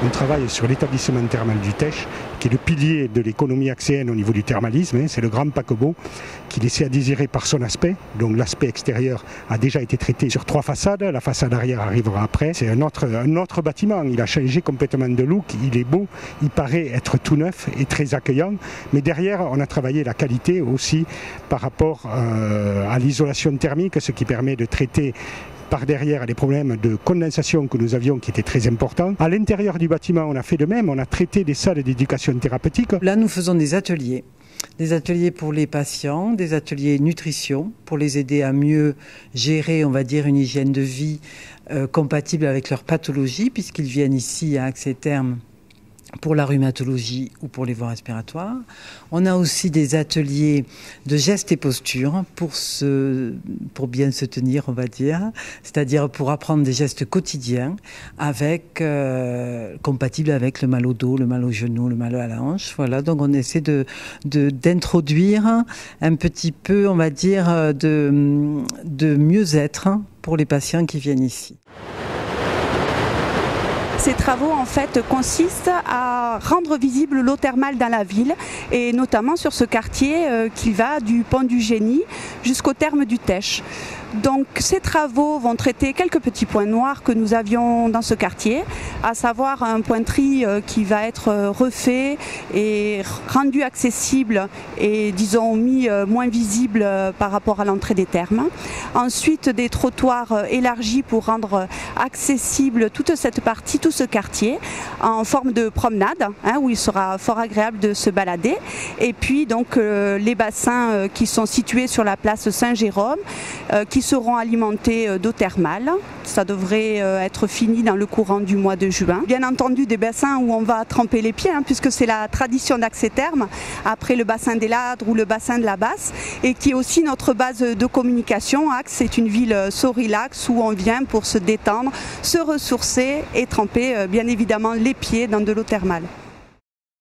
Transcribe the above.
On travaille sur l'établissement thermal du Teche, qui est le pilier de l'économie axéenne au niveau du thermalisme. C'est le grand paquebot qui laissait à désirer par son aspect. Donc l'aspect extérieur a déjà été traité sur 3 façades. La façade arrière arrivera après. C'est un autre bâtiment. Il a changé complètement de look. Il est beau. Il paraît être tout neuf et très accueillant. Mais derrière, on a travaillé la qualité aussi par rapport à l'isolation thermique, ce qui permet de traiter par derrière les problèmes de condensation que nous avions qui étaient très importants. À l'intérieur du bâtiment, on a fait de même, on a traité des salles d'éducation thérapeutique. Là, nous faisons des ateliers pour les patients, des ateliers nutrition pour les aider à mieux gérer, on va dire, une hygiène de vie compatible avec leur pathologie, puisqu'ils viennent ici à Accès Thermes pour la rhumatologie ou pour les voies respiratoires. On a aussi des ateliers de gestes et postures pour bien se tenir, on va dire, c'est-à-dire pour apprendre des gestes quotidiens compatibles avec le mal au dos, le mal au genou, le mal à la hanche. Voilà, donc on essaie d'introduire un petit peu, on va dire, de mieux-être pour les patients qui viennent ici. Ces travaux en fait consistent à rendre visible l'eau thermale dans la ville et notamment sur ce quartier qui va du pont du Génie jusqu'au terme du Teche. Donc ces travaux vont traiter quelques petits points noirs que nous avions dans ce quartier, à savoir un pointerie qui va être refait et rendu accessible et disons mis moins visible par rapport à l'entrée des thermes. Ensuite des trottoirs élargis pour rendre accessible toute cette partie, tout ce quartier en forme de promenade où il sera fort agréable de se balader. Et puis donc les bassins qui sont situés sur la place Saint-Jérôme qui seront alimentés d'eau thermale. Ça devrait être fini dans le courant du mois de juin. Bien entendu des bassins où on va tremper les pieds puisque c'est la tradition d'Accès Thermes, après le bassin des Ladres ou le bassin de la Basse, et qui est aussi notre base de communication. Axe, c'est une ville so relax où on vient pour se détendre, se ressourcer et tremper bien évidemment les pieds dans de l'eau thermale.